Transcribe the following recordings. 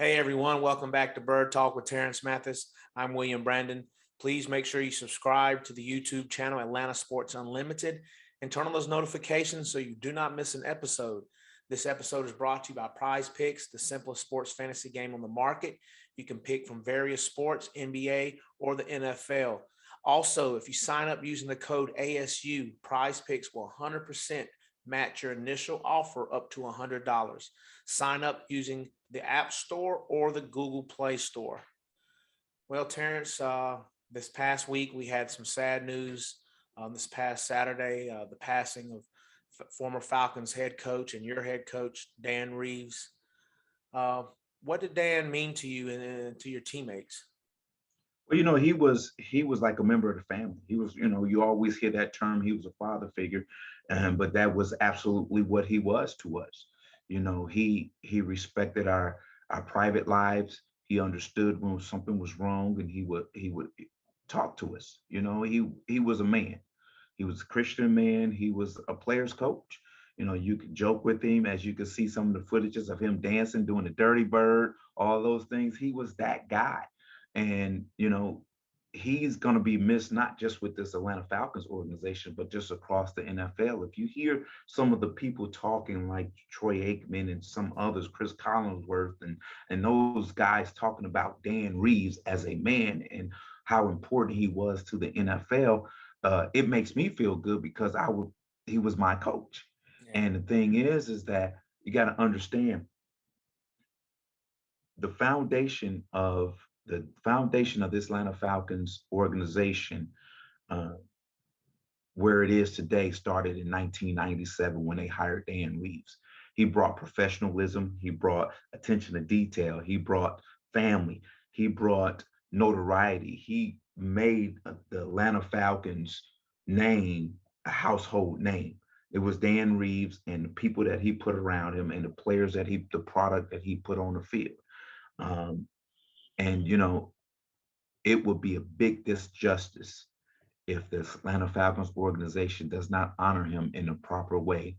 Hey everyone, welcome back to Bird Talk with Terrence Mathis. I'm William Brandon. Please make sure you subscribe to the YouTube channel Atlanta Sports Unlimited and turn on those notifications so you do not miss an episode. This episode is brought to you by Prize Picks, the simplest sports fantasy game on the market. You can pick from various sports, NBA or the NFL. Also, if you sign up using the code ASU, Prize Picks will 100% match your initial offer up to $100. Sign up using the App Store or the Google Play Store. Well, Terrence, this past week we had some sad news. This past Saturday, the passing of former Falcons head coach and your head coach, Dan Reeves. Uh, what did Dan mean to you and to your teammates? Well, he was like a member of the family. He was, you always hear that term. He was a father figure, but that was absolutely what he was to us. He respected our private lives. He understood when something was wrong, and he would talk to us. He was a man. He was a Christian man. He was a player's coach. You could joke with him, as you could see some of the footages of him dancing, doing the dirty bird, all those things. He was that guy. And, he's going to be missed not just with this Atlanta Falcons organization, but just across the NFL. If you hear some of the people talking like Troy Aikman and some others, Chris Collinsworth, and those guys talking about Dan Reeves as a man and how important he was to the NFL, it makes me feel good because he was my coach. Yeah. And the thing is that you got to understand the foundation of this Atlanta Falcons organization, uh, where it is today, started in 1997 when they hired Dan Reeves. He brought professionalism. He brought attention to detail. He brought family. He brought notoriety. He made the Atlanta Falcons name a household name. It was Dan Reeves and the people that he put around him and the product that he put on the field. Um, and it would be a big disjustice if the Atlanta Falcons organization does not honor him in a proper way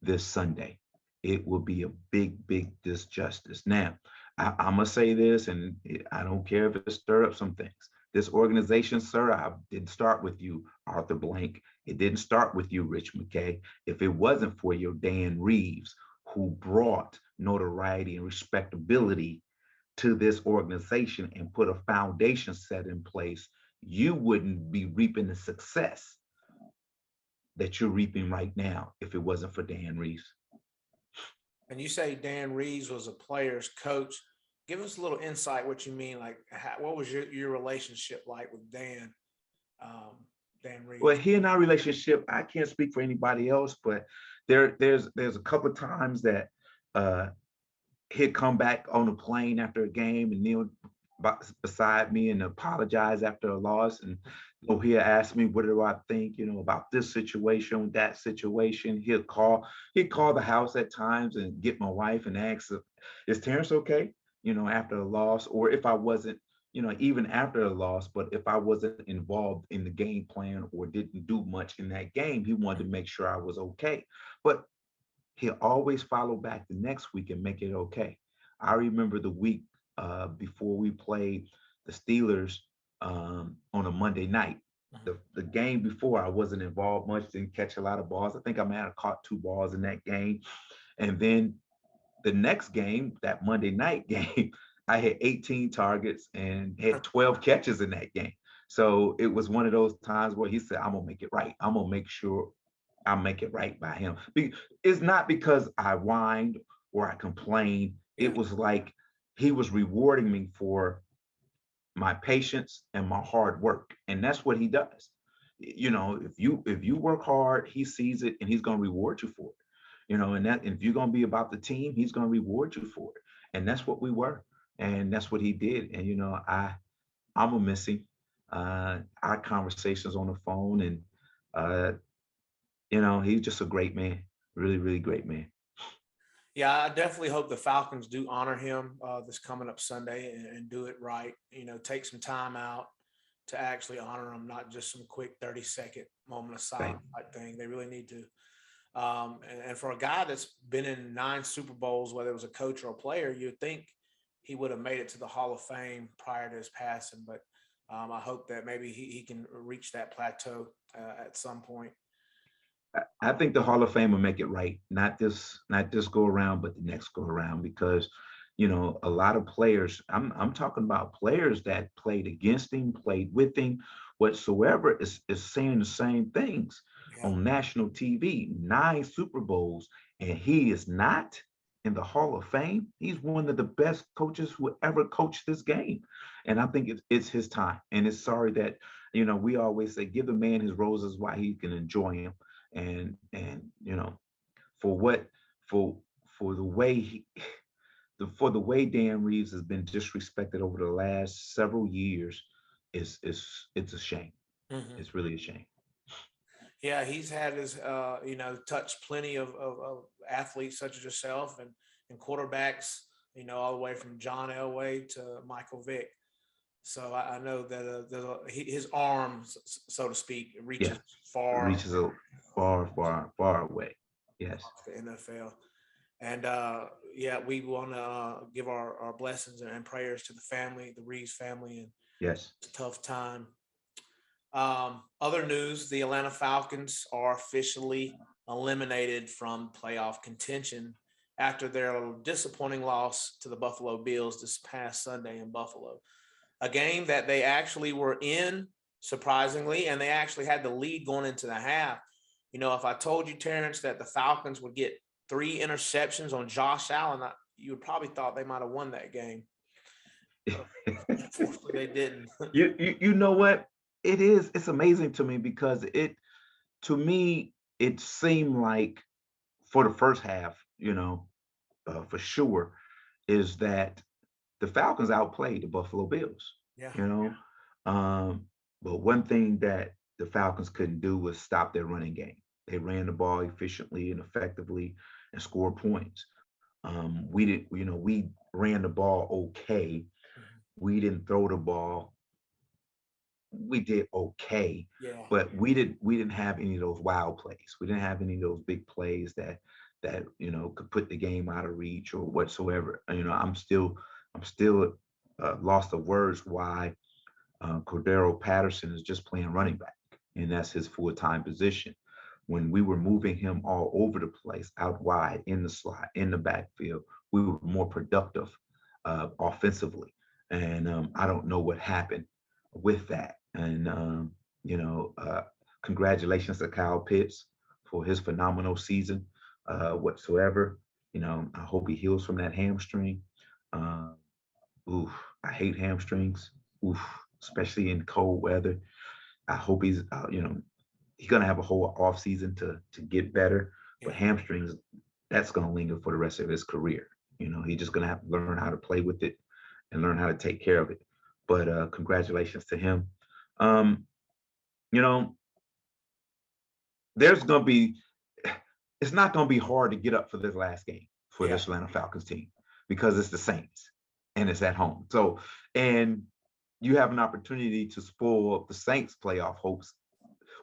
this Sunday. It will be a big, big disjustice. Now, I'm gonna say this, and I don't care if it stir up some things. This organization, sir, I didn't start with you, Arthur Blank. It didn't start with you, Rich McKay. If it wasn't for your Dan Reeves, who brought notoriety and respectability to this organization and put a foundation set in place, you wouldn't be reaping the success that you're reaping right now if it wasn't for Dan Reeves. And you say Dan Reeves was a player's coach. Give us a little insight what you mean. Like, what was your relationship like with um, Dan Well, Reeves? he and our relationship, I can't speak for anybody else, but there's a couple of times that uh, he'd come back on a plane after a game and kneel beside me and apologize after a loss. And he'll ask me, what do I think, about this situation, that situation. He'd call the house at times and get my wife and ask, is Terrence okay? After a loss, or if I wasn't, even after a loss, but if I wasn't involved in the game plan or didn't do much in that game, he wanted to make sure I was okay. But he'll always follow back the next week and make it okay. I remember the week before we played the Steelers on a Monday night. Mhm. The game before, I wasn't involved much, didn't catch a lot of balls. I think I might have caught 2 balls in that game. And then the next game, that Monday night game, I had 18 targets and had 12 catches in that game. So it was one of those times where he said, I'm going to make it right. I'm going to make sure I make it right by him. It's not because I whined or I complained. Yeah. It was like he was rewarding me for my patience and my hard work. And that's what he does. If you work hard, he sees it and he's going to reward you for it. And if you're going to be about the team, he's going to reward you for it. And that's what we were. And that's what he did. And I'm a missing our conversations on the phone, and uh he's just a great man, really, really great man. Yeah, I definitely hope the Falcons do honor him this coming up Sunday and do it right. Take some time out to actually honor him, not just some quick 30-second moment of Right. silence type thing. They really need to. And for a guy that's been in 9 Super Bowls, whether it was a coach or a player, you'd think he would have made it to the Hall of Fame prior to his passing. But I hope that maybe he can reach that plateau at some point. I think the Hall of Fame will make it right, not this go around, but the next go around, because a lot of players. I'm talking about players that played against him, played with him, whatsoever, is saying the same things Yeah. on national TV. 9 Super Bowls, and he is not in the Hall of Fame. He's one of the best coaches who ever coached this game, and I think it's his time. And it's sorry that we always say give the man his roses while he can enjoy them, and for what for for the way for the way Dan Reeves has been disrespected over the last several years, it's a shame. Mhm. It's really a shame. Yeah, he's had his, touched plenty of athletes such as yourself and quarterbacks, all the way from John Elway to Michael Vick. So I know that his arm, so to speak, Yeah, reaches it far reaches a far, far, far away. Yes, across the NFL. And yeah, we want to give our blessings and prayers to the family, the Reeves family, and yes. it's a tough time. Other news: the Atlanta Falcons are officially eliminated from playoff contention after their disappointing loss to the Buffalo Bills this past Sunday in Buffalo. A game that they actually were in, surprisingly, and they actually had the lead going into the half. If I told you, Terrence, that the Falcons would get 3 interceptions on Josh Allen, you would probably thought they might have won that game. Unfortunately, they didn't. You know what? It's amazing to me because to me it seemed like for the first half, for sure, is that the Falcons outplayed the Buffalo Bills. Yeah. You know, but one thing that the Falcons couldn't do was stop their running game. They ran the ball efficiently and effectively and scored points. We did, we ran the ball okay. Mhm. We didn't throw the ball. We did okay, Yeah. but we didn't have any of those wild plays. We didn't have any of those big plays that could put the game out of reach or whatsoever. I'm still lost of words why Cordero Patterson is just playing running back, and that's his full-time position. When we were moving him all over the place, out wide, in the slot, in the backfield, we were more productive offensively. And I don't know what happened with that. And congratulations to Kyle Pitts for his phenomenal season whatsoever. I hope he heals from that hamstring. Uh, Oof, I hate hamstrings. Oof, especially in cold weather. I hope he's gonna have a whole off season to get better. But Yeah. hamstrings, that's gonna linger for the rest of his career. He's just gonna have to learn how to play with it and learn how to take care of it. But congratulations to him. Um, you know, there's gonna be it's not gonna be hard to get up for this last game for Yeah. this Atlanta Falcons team because it's the Saints and it's at home. So and you have an opportunity to spoil the Saints playoff hopes.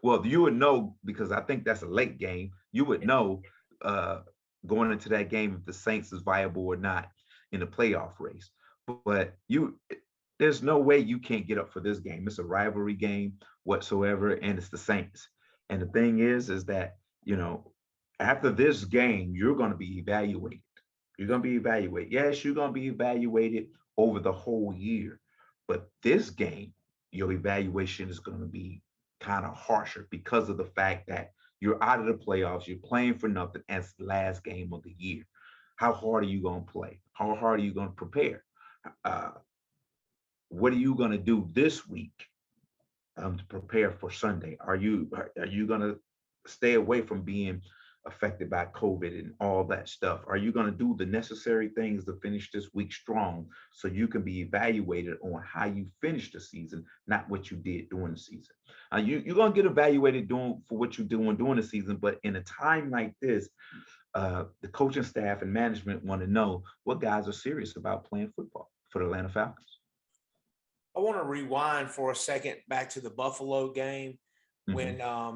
Well, you would know because I think that's a late game. You would know uh, going into that game if the Saints is viable or not in the playoff race. But there's no way you can't get up for this game. It's a rivalry game whatsoever, and it's the Saints. And the thing is that you know after this game, you're going to be evaluated. You're going to be evaluated. Yes, you're going to be evaluated over the whole year, but this game, your evaluation is going to be kind of harsher because of the fact that you're out of the playoffs, you're playing for nothing, and it's the last game of the year. How hard are you going to play? How hard are you going to prepare? Uh, what are you going to do this week to prepare for Sunday? Are you going to stay away from being affected by COVID and all that stuff? Are you going to do the necessary things to finish this week strong so you can be evaluated on how you finished the season, not what you did during the season? You're going to get evaluated doing for what you're doing during the season, but in a time like this, the coaching staff and management want to know what guys are serious about playing football for the Atlanta Falcons. I want to rewind for a second back to the Buffalo game Mm-hmm.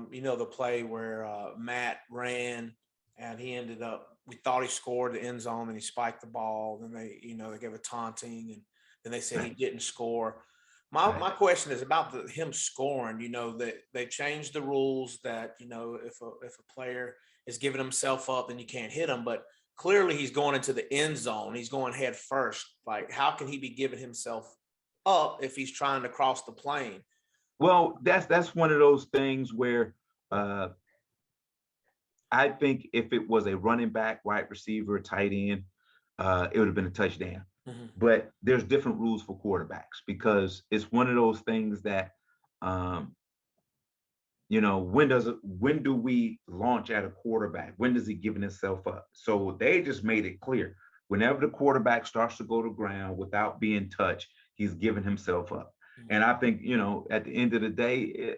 when the play where Matt ran and he ended up we thought he scored the end zone, and he spiked the ball. Then they gave a taunting, and then they said he Right. didn't score. My Right. question is about him scoring. That they changed the rules that if a player is giving himself up, then you can't hit him. But clearly, he's going into the end zone. He's going head first. Like, how can he be giving himself up if he's trying to cross the plane? Well, that's one of those things where uh, I think if it was a running back, wide receiver, tight end, it would have been a touchdown. Mhm. But there's different rules for quarterbacks because it's one of those things that um, when do we launch at a quarterback? When does he giving himself up? So they just made it clear. Whenever the quarterback starts to go to ground without being touched, he's giving himself up. Mhm. And I think, at the end of the day,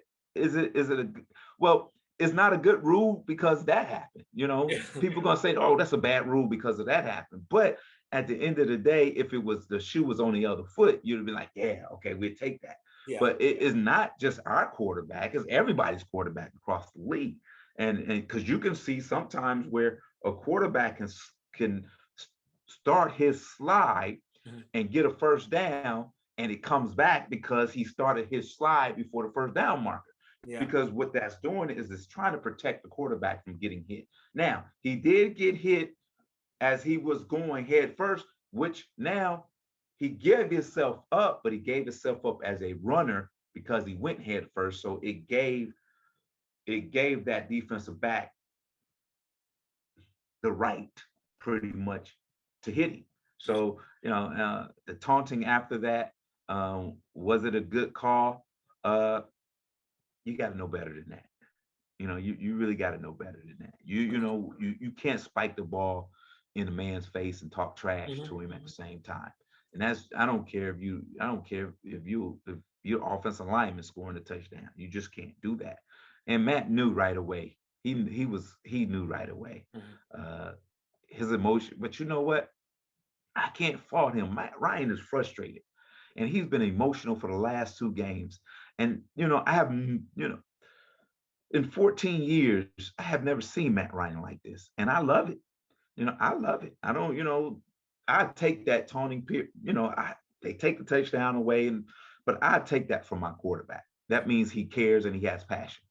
well, it's not a good rule because that happened. Yeah. People gonna say, oh, that's a bad rule because of that happened. But at the end of the day, if it was the shoe was on the other foot, you'd be like, yeah, okay, we'll take that. Yeah. But it is not just our quarterback; it's everybody's quarterback across the league. And because you can see sometimes where a quarterback can start his slide Mhm. and get a first down, and it comes back because he started his slide before the first down marker. Yeah. Because what that's doing is it's trying to protect the quarterback from getting hit. Now, he did get hit as he was going head first, which now he gave himself up, but he gave himself up as a runner because he went head first. So it gave that defensive back the right pretty much to hit him. Yeah. So, the taunting after that, was it a good call? Uh, you got to know better than that. You really got to know better than that. You can't spike the ball in a man's face and talk trash Mhm. to him at the Mhm. same time. And that's I don't care if your offensive lineman scoring a touchdown. You just can't do that. And Matt knew right away. He knew right away. Mhm. Uh, his emotion, but you know what? I can't fault him. Matt Ryan is frustrated, and he's been emotional for the last two games. And I have in 14 years, I have never seen Matt Ryan like this, and I love it. I love it. I don't, I take that taunting period. They take the touchdown away, but I take that from my quarterback. That means he cares and he has passion.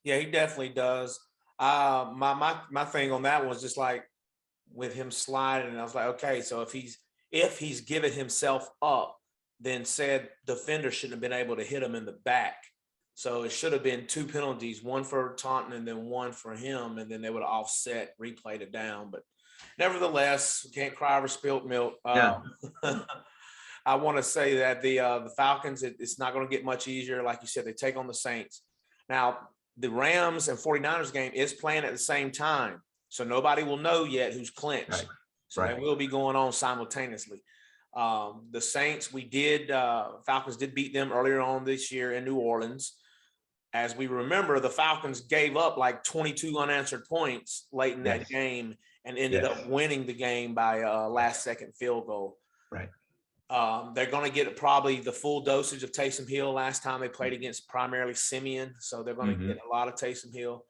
Yeah, he definitely does. My thing on that was just like with him sliding, and I was like, okay, so if he's giving himself up, then said defender shouldn't have been able to hit him in the back. So it should have been two penalties, one for taunting and then one for him, and then they would have offset, replayed it down. But nevertheless, can't cry over spilt milk. Yeah, I want to say that the Falcons, it's not going to get much easier. Like you said, they take on the Saints. Now, the Rams and 49ers game is playing at the same time. So nobody will know yet who's clinched. right, So they right. will be going on simultaneously. The Saints, Falcons did beat them earlier on this year in New Orleans. As we remember, the Falcons gave up like 22 unanswered points late in that Yes, game and ended yes, up winning the game by a last second field goal. right. They're going to get probably the full dosage of Taysom Hill. Last time they played against primarily Simeon, so they're going to Mm-hmm. get a lot of Taysom Hill.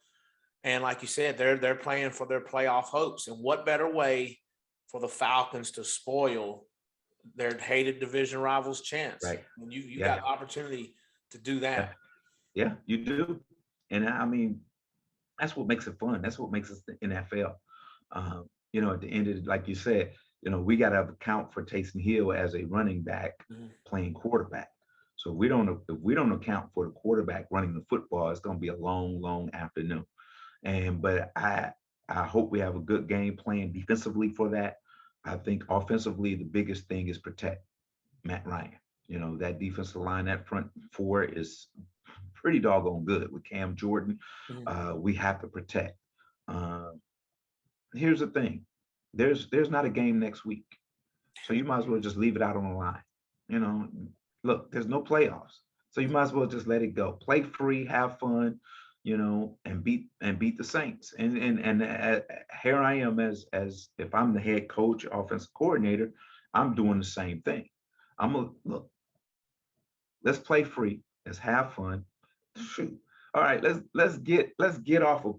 And like you said, they're playing for their playoff hopes. And what better way for the Falcons to spoil their hated division rivals' chance? Right. When you Yeah, got opportunity to do yeah, that. yeah. You do, and I mean that's what makes it fun. That's what makes us the NFL. At the end of like you said, we got to account for Taysom Hill as a running back Mhm. playing quarterback. So if we don't account for the quarterback running the football, it's going to be a long, long afternoon. But I hope we have a good game plan defensively for that. I think offensively, the biggest thing is protect Matt Ryan. That defensive line, that front four is pretty doggone good with Cam Jordan. Mhm. We have to protect. Uh, Here's the thing: there's not a game next week, so you might as well just leave it out on the line. You know, Look, there's no playoffs, so you might as well just let it go. Play free, have fun, and beat the Saints. And here I am as if I'm the head coach, offensive coordinator, I'm doing the same thing. I'm gonna look. Let's play free. Let's have fun. Shoot. All right. Let's get off of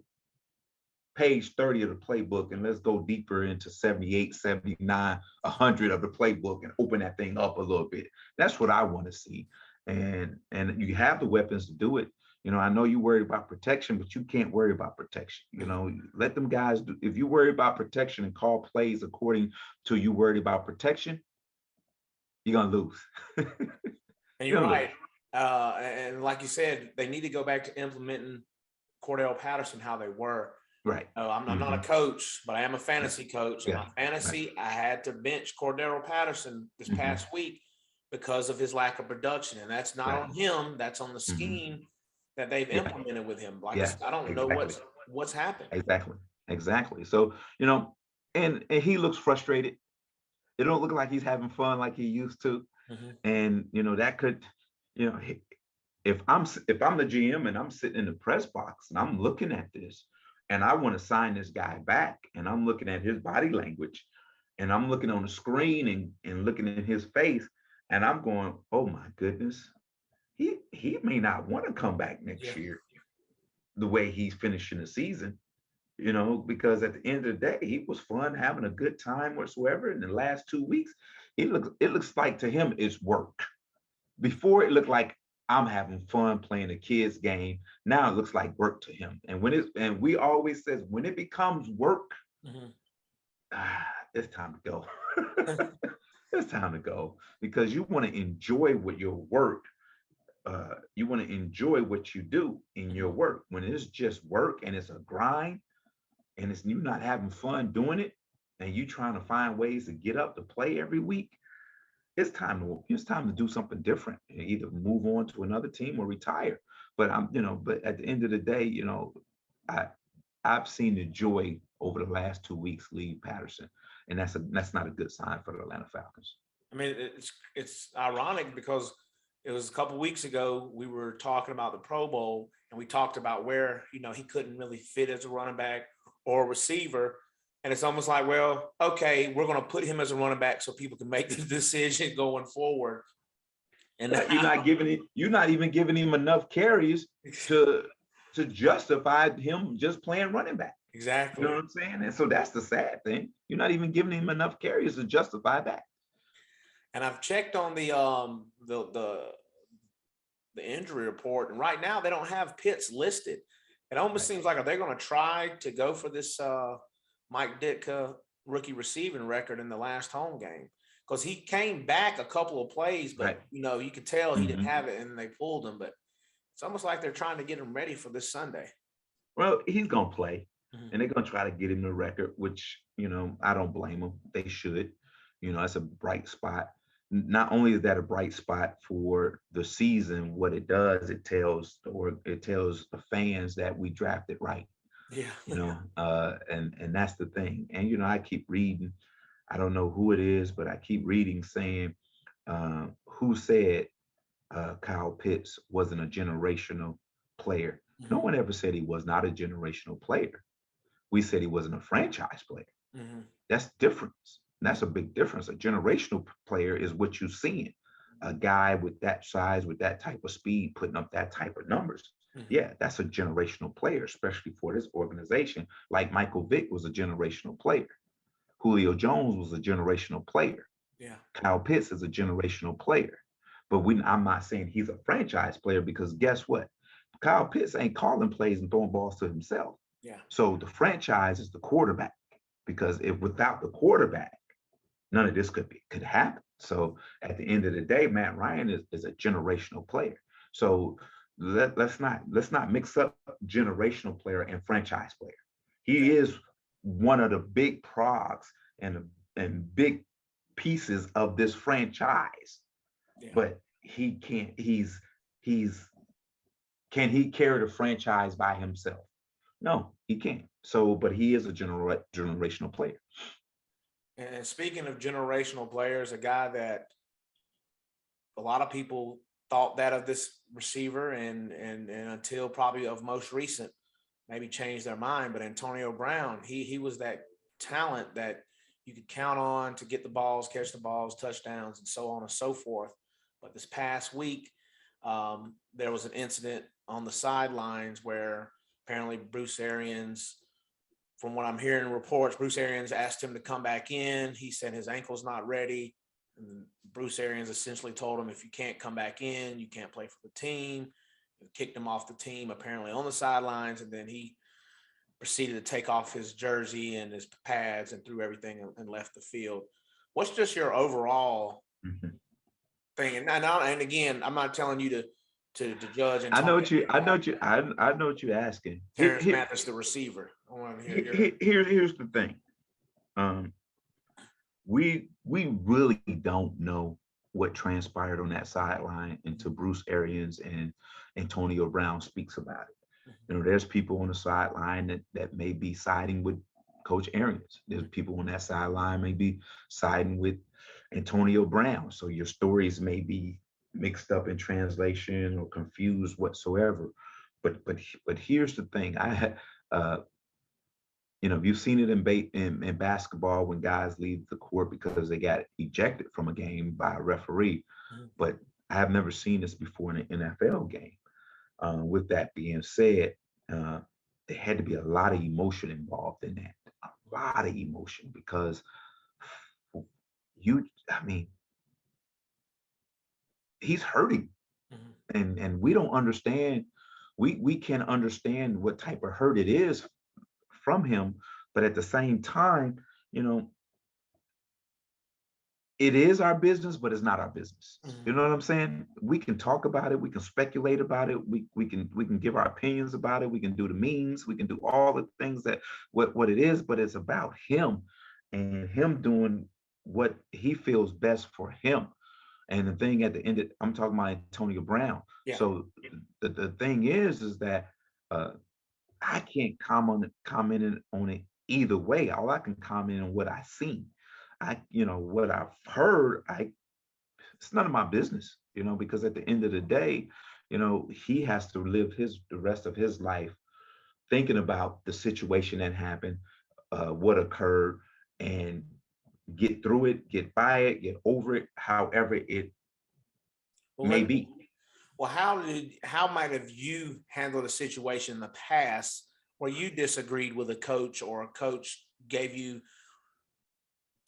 page 30 of the playbook and let's go deeper into 78, 79, 100 of the playbook and open that thing up a little bit. That's what I want to see. And you have the weapons to do it. You know, I know you worried about protection, but you can't worry about protection. You know, let them guys do. If you worry about protection and call plays according to you worried about protection, you're gonna lose. And you're right. And like you said, they need to go back to implementing Cordell Patterson how they were. Right. I'm not a coach, but I am a fantasy coach. And Yeah. my fantasy, I had to bench Cordell Patterson this past week because of his lack of production. And that's not on him. That's on the scheme that they've implemented with him. Like I don't know what's happened. Exactly. So, you know, and he looks frustrated. It don't look like he's having fun like he used to. And, you know, that could, you know, if I'm the GM and I'm sitting in the press box and I'm looking at this and I want to sign this guy back and I'm looking at his body language and I'm looking on the screen and looking in his face and I'm going, oh my goodness, he may not want to come back next year the way he's finishing the season, you know, because at the end of the day, he was fun, having a good time whatsoever. In the last 2 weeks, it looks like to him it's work. Before it looked like I'm having fun playing a kid's game. Now it looks like work to him. And we always says when it becomes work, it's time to go. It's time to go because you want to enjoy what your work. You want to enjoy what you do in your work. When it's just work and it's a grind, and it's you not having fun doing it, and you trying to find ways to get up to play every week. It's time to do something different. Either move on to another team or retire. But but at the end of the day, you know, I've seen the joy over the last 2 weeks leave Patterson, and that's not a good sign for the Atlanta Falcons. I mean, it's ironic because it was a couple of weeks ago we were talking about the Pro Bowl and we talked about where he couldn't really fit as a running back or a receiver. And it's almost like, well, okay, we're going to put him as a running back so people can make the decision going forward. And you're not even giving him enough carries to justify him just playing running back. Exactly. You know what I'm saying? And so that's the sad thing. You're not even giving him enough carries to justify that. And I've checked on the injury report, and right now they don't have Pitts listed. It almost seems like, are they going to try to go for this Mike Ditka rookie receiving record in the last home game? Because he came back a couple of plays, but you could tell he didn't have it, and they pulled him. But it's almost like they're trying to get him ready for this Sunday. Well, he's going to play, and they're going to try to get him the record, which, I don't blame them. They should. That's a bright spot. Not only is that a bright spot for the season, what it does, it tells the fans that we drafted right. Yeah. And that's the thing. And I keep reading, I don't know who it is, but I keep reading saying who said Kyle Pitts wasn't a generational player. No one ever said he was not a generational player. We said he wasn't a franchise player. That's difference. That's a big difference. A generational player is what you're seeing. A guy with that size, with that type of speed, putting up that type of numbers. Yeah, that's a generational player, especially for this organization. Like Michael Vick was a generational player. Julio Jones was a generational player. Yeah. Kyle Pitts is a generational player. But I'm not saying he's a franchise player because guess what? Kyle Pitts ain't calling plays and throwing balls to himself. Yeah. So the franchise is the quarterback, because if without the quarterback, none of this could happen. So at the end of the day, Matt Ryan is a generational player. So let's not mix up generational player and franchise player. He is one of the big progs and big pieces of this franchise. Yeah. But he can't. Can he carry the franchise by himself? No, he can't. So, but he is a generational player. And speaking of generational players, a guy that a lot of people thought that of this receiver and until probably of most recent, maybe changed their mind. But Antonio Brown, he was that talent that you could count on to get the balls, catch the balls, touchdowns, and so on and so forth. But this past week, there was an incident on the sidelines where apparently Bruce Arians from what I'm hearing in reports, Bruce Arians asked him to come back in. He said his ankle's not ready. And Bruce Arians essentially told him, if you can't come back in, you can't play for the team. He kicked him off the team, apparently on the sidelines, and then he proceeded to take off his jersey and his pads and threw everything and left the field. What's just your overall thing? And again, I'm not telling you to judge and I know what you're asking. Terrence Mathis, the receiver. I want to hear Here's the thing. We really don't know what transpired on that sideline until Bruce Arians and Antonio Brown speaks about it. You know, there's people on the sideline that may be siding with Coach Arians. There's people on that sideline may be siding with Antonio Brown. So your stories may be mixed up in translation or confused whatsoever. But here's the thing. You've seen it in basketball when guys leave the court because they got ejected from a game by a referee. But I have never seen this before in an NFL game. With that being said, there had to be a lot of emotion involved in that. A lot of emotion because he's hurting. And we don't understand. We can understand what type of hurt it is from him, but at the same time, it is our business, but it's not our business. You know what I'm saying? We can talk about it, we can speculate about it, we can give our opinions about it, we can do the memes, we can do all the things that what it is, but it's about him and him doing what he feels best for him. And the thing at the end, I'm talking about Antonio Brown. Yeah. So the thing is that I can't comment on it either way. All I can comment on what I've seen. What I've heard, it's none of my business, because at the end of the day, he has to live the rest of his life thinking about the situation that happened, what occurred, and get through it, get by it, get over it, however it may be. Well, how might have you handled a situation in the past where you disagreed with a coach or a coach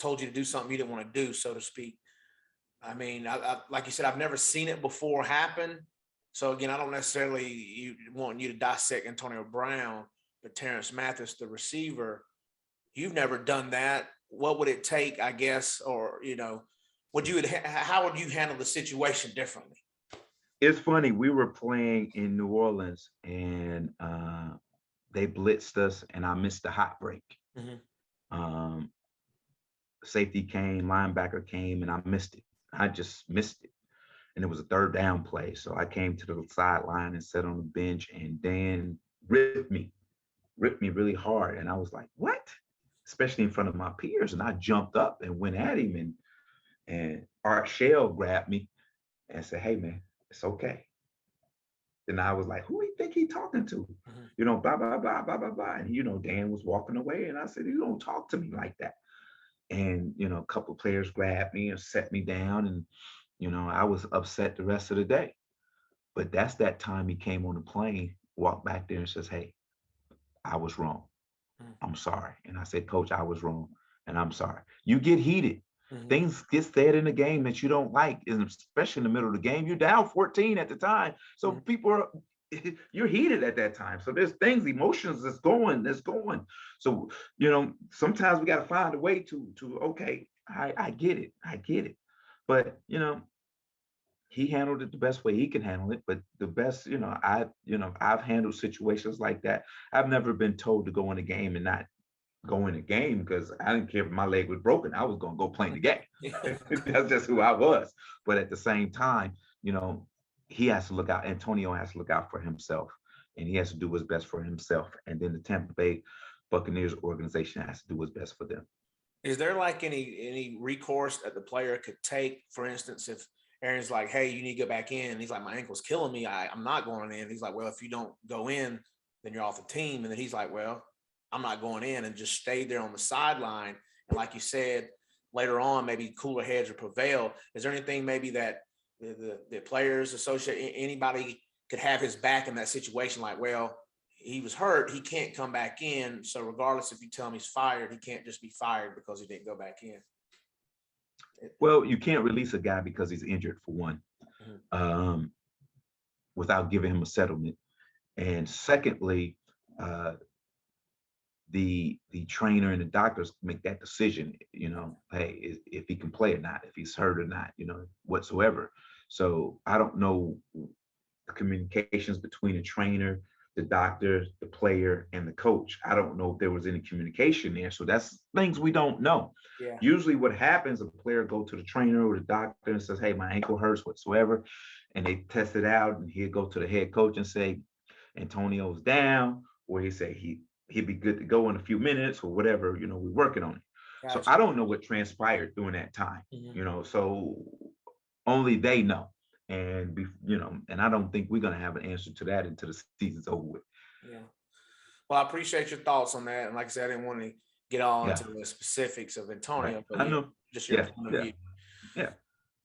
told you to do something you didn't want to do, so to speak? I mean, I like you said, I've never seen it before happen. So again, I don't necessarily want you to dissect Antonio Brown, but Terrence Mathis, the receiver, you've never done that. What would it take, I guess, or, how would you handle the situation differently? It's funny. We were playing in New Orleans and they blitzed us and I missed the hot break. Safety came, linebacker came, and I missed it. I just missed it. And it was a third down play. So I came to the sideline and sat on the bench and Dan ripped me really hard. And I was like, what? Especially in front of my peers. And I jumped up and went at him and Art Shell grabbed me and said, hey man, it's okay. Then I was like, who do you think he's talking to? Blah, blah, blah, blah, blah, blah. And, Dan was walking away and I said, you don't talk to me like that. And, a couple of players grabbed me and set me down. And, I was upset the rest of the day. But that's that time he came on the plane, walked back there and says, hey, I was wrong. I'm sorry. And I said, Coach, I was wrong. And I'm sorry. You get heated. Things get said in the game that you don't like, and especially in the middle of the game. You're down 14 at the time. So you're heated at that time. So there's emotions that's going. So, sometimes we got to find a way to okay, I get it. But, he handled it the best way he can handle it. But the best, I've handled situations like that. I've never been told to go in a game and not go in a game because I didn't care if my leg was broken. I was going to go play the game. That's just who I was. But at the same time, he has to look out. Antonio has to look out for himself, and he has to do what's best for himself. And then the Tampa Bay Buccaneers organization has to do what's best for them. Is there like any recourse that the player could take? For instance, if Aaron's like, hey, you need to go back in. And he's like, my ankle's killing me. I'm not going in. He's like, well, if you don't go in, then you're off the team. And then he's like, well, I'm not going in, and just stayed there on the sideline. And like you said, later on, maybe cooler heads would prevail. Is there anything maybe that the players associate, anybody could have his back in that situation? Like, well, he was hurt, he can't come back in. So regardless if you tell him he's fired, he can't just be fired because he didn't go back in. Well, you can't release a guy because he's injured, for one, um, without giving him a settlement. And secondly, uh, the trainer and the doctors make that decision, hey, if he can play or not, if he's hurt or not, whatsoever. So I don't know the communications between the trainer, the doctor, the player, and the coach. I don't know if there was any communication there. So that's things we don't know. Yeah. Usually what happens, a player go to the trainer or the doctor and says, hey, my ankle hurts whatsoever. And they test it out, and he'll go to the head coach and say, Antonio's down, or he say he'd be good to go in a few minutes or whatever, we're working on it. Gotcha. So I don't know what transpired during that time, so only they know. And and I don't think we're gonna have an answer to that until the season's over with. Yeah. Well, I appreciate your thoughts on that. And like I said, I didn't want to get all Yeah. into the specifics of Antonio, Right. but I know. just your Yeah. point of Yeah. view. Yeah.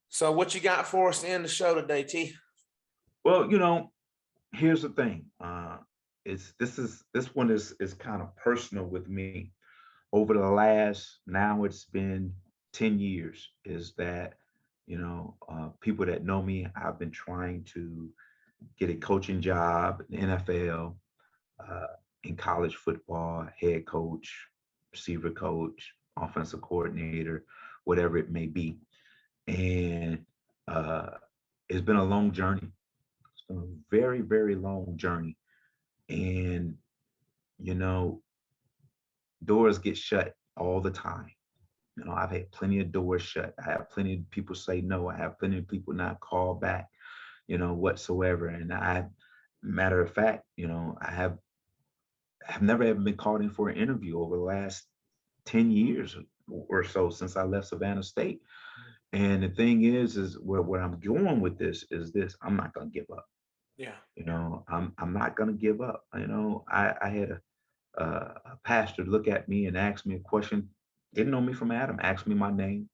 So what you got for us to end the show today, T? Well, here's the thing. This one is kind of personal with me. Over the last, now it's been 10 years, is that people that know me, I've been trying to get a coaching job in the NFL, in college football, head coach, receiver coach, offensive coordinator, whatever it may be. And uh, it's been a long journey. It's been a very, very long journey. And, you know, doors get shut all the time. I've had plenty of doors shut. I have plenty of people say no. I have plenty of people not call back, whatsoever. And matter of fact, I've never ever been called in for an interview over the last 10 years or so since I left Savannah State. And the thing is where I'm going with this is this: I'm not gonna give up. Yeah. I'm not gonna give up. I had a pastor look at me and ask me a question. Didn't know me from Adam. Asked me my name.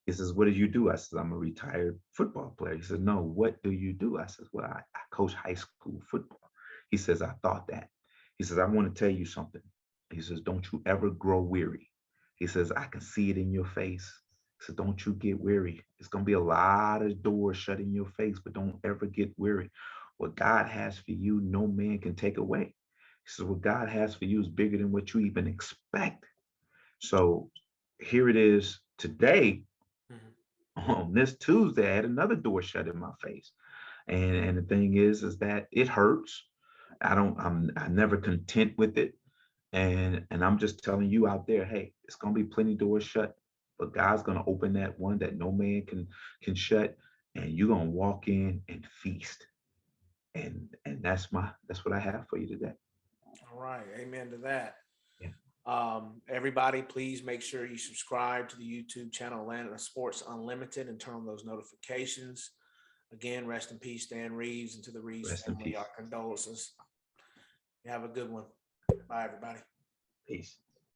He says, "What do you do?" I said, "I'm a retired football player." He says, "No, what do you do?" I says, "Well, I coach high school football." He says, "I thought that." He says, "I want to tell you something." He says, "Don't you ever grow weary." He says, "I can see it in your face." He said, "Don't you get weary. It's going to be a lot of doors shut in your face, but don't ever get weary. What God has for you, no man can take away." He says, "What God has for you is bigger than what you even expect." So here it is today. On this Tuesday, I had another door shut in my face. And the thing is that it hurts. I'm never content with it. And I'm just telling you out there, hey, it's gonna be plenty doors shut, but God's gonna open that one that no man can shut, and you're gonna walk in and feast. And that's what I have for you today. All right. Amen to that. Yeah. Everybody, please make sure you subscribe to the YouTube channel Atlanta Sports Unlimited and turn on those notifications. Again, rest in peace, Dan Reeves, and to the Reeves Rest in family, peace. our condolences. You have a good one. Bye, everybody. Peace.